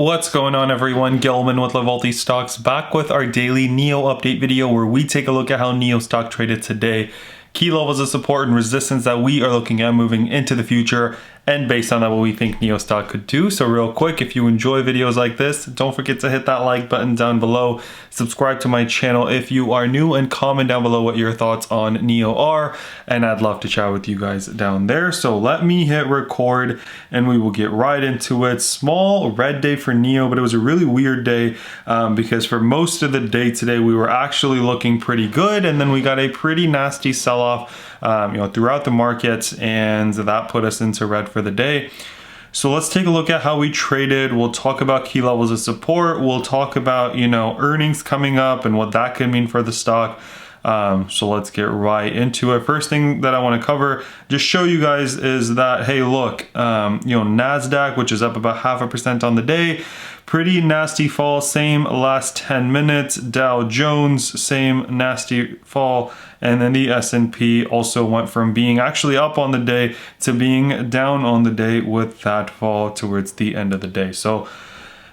What's going on, everyone? Gilman with Wellthy Stocks, back with our daily NIO update video where we take a look at how NIO stock traded today, key levels of support and resistance that we are looking at moving into the future, and based on that, what we think NIO stock could do. So real quick, if you enjoy videos like this, don't forget to hit that like button down below, subscribe to my channel if you are new, and comment down below what your thoughts on NIO are, and I'd love to chat with you guys down there. So let me hit record and we will get right into it. Small red day for NIO, but it was a really weird day because for most of the day today we were actually looking pretty good, and then we got a pretty nasty sell-off throughout the markets, and that put us into red for the day. So let's take a look at how we traded. We'll talk about key levels of support. We'll talk about earnings coming up and what that could mean for the stock. So let's get right into it. First thing that I want to cover, just show you guys, is that, hey, look, NASDAQ, which is up about 0.5% on the day, pretty nasty fall, same last 10 minutes. Dow Jones, same nasty fall. And then the S&P also went from being actually up on the day to being down on the day with that fall towards the end of the day. So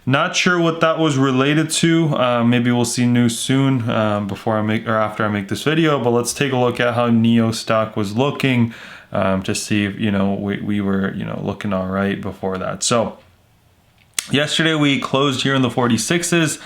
not sure what that was related to. Maybe we'll see news soon before I make, or after I make this video, but let's take a look at how NIO stock was looking to see if we were looking all right before that. So yesterday we closed here in the 46s,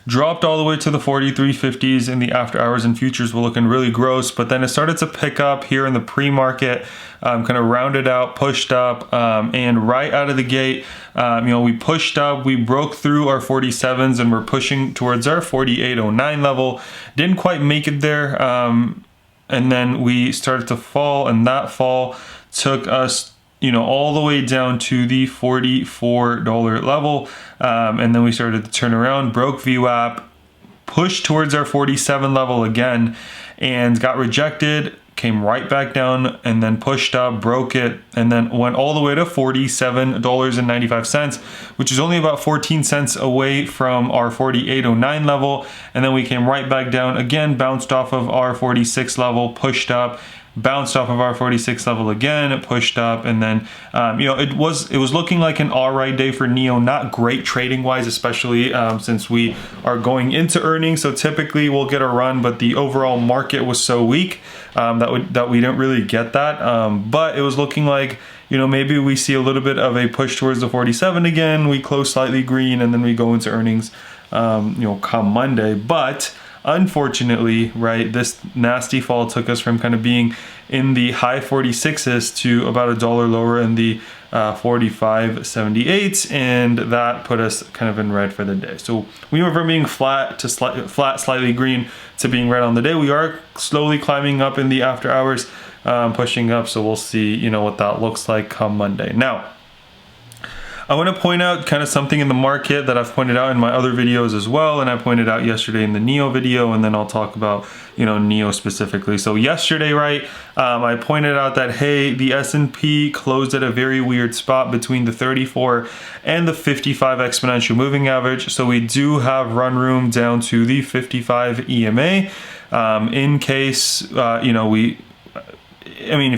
dropped all the way to the 43.50s in the after hours, and futures were looking really gross, but then it started to pick up here in the pre-market, kind of rounded out, pushed up, and right out of the gate, we pushed up, we broke through our 47s and we're pushing towards our 48.09 level. Didn't quite make it there, and then we started to fall, and that fall took us all the way down to the $44 level, and then we started to turn around, broke VWAP, pushed towards our 47 level again, and got rejected, came right back down, and then pushed up, broke it, and then went all the way to $47.95, which is only about 14 cents away from our 48.09 level. And then we came right back down again, bounced off of our 46 level, pushed up, bounced off of our 46 level again, it pushed up, and then it was looking like an all right day for NIO. Not great trading wise, especially since we are going into earnings, so typically we'll get a run, but the overall market was so weak that we didn't really get that, but it was looking like maybe we see a little bit of a push towards the 47 again. We close slightly green, and then we go into earnings come Monday. But unfortunately, right, this nasty fall took us from kind of being in the high 46s to about $1 lower in the 45.78, and that put us kind of in red for the day. So we went from being flat to slightly green to being red on the day. We are slowly climbing up in the after hours, pushing up, so we'll see what that looks like come Monday. Now, I want to point out kind of something in the market that I've pointed out in my other videos as well, and I pointed out yesterday in the NIO video, and then I'll talk about NIO specifically. So yesterday, right, I pointed out that, hey, the S&P closed at a very weird spot between the 34 and the 55 exponential moving average, so we do have run room down to the 55 EMA in case if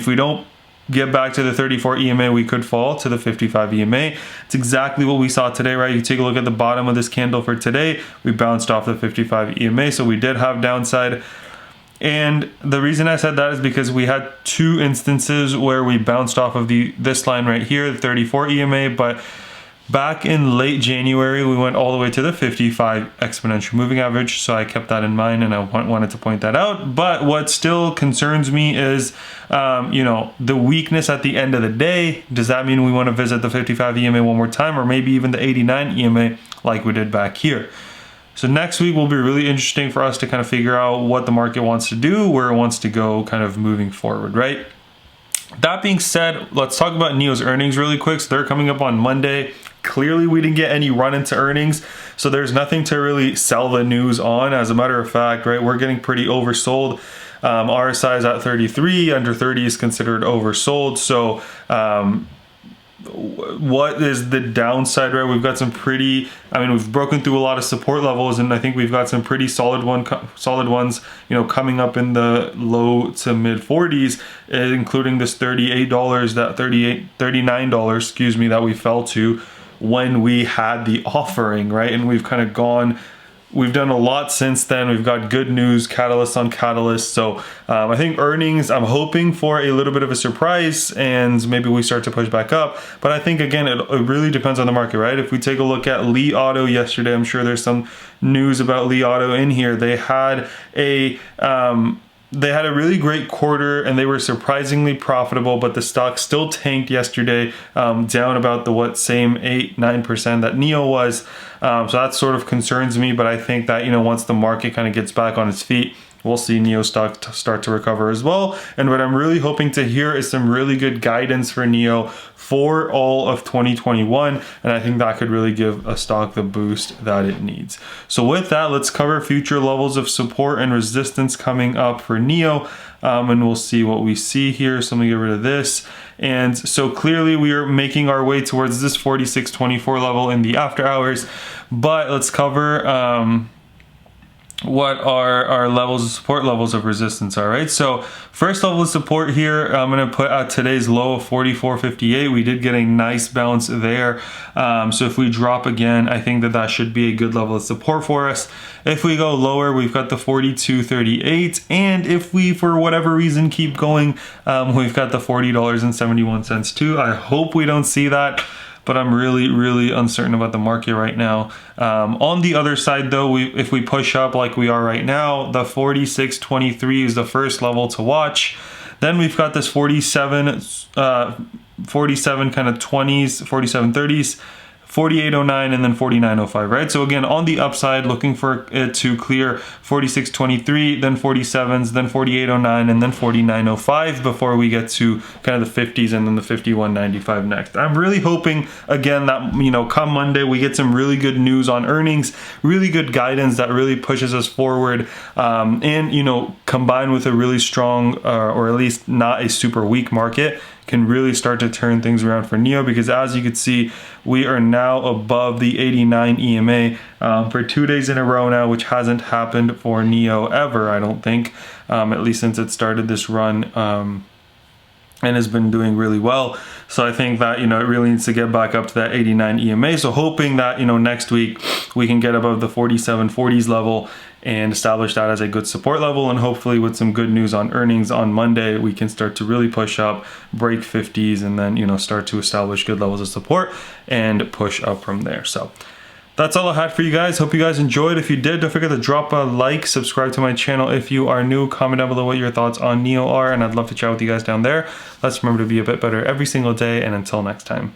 we don't get back to the 34 EMA, we could fall to the 55 EMA. It's exactly what we saw today, right? You take a look at the bottom of this candle for today, we bounced off the 55 EMA, so we did have downside. And the reason I said that is because we had two instances where we bounced off of this line right here, the 34 EMA, but back in late January, we went all the way to the 55 exponential moving average, so I kept that in mind and I wanted to point that out. But what still concerns me is, the weakness at the end of the day. Does that mean we want to visit the 55 EMA one more time, or maybe even the 89 EMA like we did back here? So next week will be really interesting for us to kind of figure out what the market wants to do, where it wants to go kind of moving forward, right? That being said, let's talk about NIO's earnings really quick. So they're coming up on Monday. Clearly, we didn't get any run into earnings, so there's nothing to really sell the news on. As a matter of fact, right, we're getting pretty oversold. RSI is at 33, under 30 is considered oversold. So what is the downside, right? We've got some pretty, we've broken through a lot of support levels, and I think we've got some pretty solid ones, coming up in the low to mid 40s, including this $38, $39, excuse me, that we fell to when we had the offering, right? And we've kind of we've done a lot since then. We've got good news, catalyst on catalyst. So I think earnings, I'm hoping for a little bit of a surprise and maybe we start to push back up. But I think, again, it really depends on the market, right? If we take a look at Li Auto yesterday, I'm sure there's some news about Li Auto in here. They had a really great quarter and they were surprisingly profitable, but the stock still tanked yesterday, down about the same 8-9% that NIO was. So that sort of concerns me, but I think that, you know, once the market kind of gets back on its feet, we'll see NIO stock start to recover as well. And what I'm really hoping to hear is some really good guidance for NIO for all of 2021. And I think that could really give a stock the boost that it needs. So with that, let's cover future levels of support and resistance coming up for NIO. And we'll see what we see here. So let me get rid of this. And so clearly we are making our way towards this 46.24 level in the after hours. But let's cover what our levels of support, levels of resistance are, right? So first level of support here, I'm going to put at today's low of 44.58. We did get a nice bounce there. So if we drop again, I think that should be a good level of support for us. If we go lower, we've got the 42.38. And if we, for whatever reason, keep going, we've got the $40.71 too. I hope we don't see that, but I'm really uncertain about the market right now. On the other side though, if we push up like we are right now, the 46.23 is the first level to watch. Then we've got this 47 kind of 20s, 47.30s, 48.09 and then 49.05, right? So again, on the upside, looking for it to clear 46.23, then 47s, then 48.09 and then 49.05 before we get to kind of the 50s and then the 51.95 next. I'm really hoping, again, that, you know, come Monday we get some really good news on earnings, really good guidance that really pushes us forward, and, you know, combined with a really strong or at least not a super weak market, can really start to turn things around for NIO, because as you can see, we are now above the 89 EMA for 2 days in a row now, which hasn't happened for NIO ever, I don't think, at least since it started this run, and has been doing really well. So I think that, you know, it really needs to get back up to that 89 EMA. So hoping that, you know, next week we can get above the 47.40s level and establish that as a good support level, and hopefully with some good news on earnings on Monday, we can start to really push up, break 50s, and then, you know, start to establish good levels of support and push up from there. So that's all I had for you guys. Hope you guys enjoyed. If you did, don't forget to drop a like, subscribe to my channel if you are new, comment down below what your thoughts on NIO are, and I'd love to chat with you guys down there. Let's remember to be a bit better every single day, and until next time.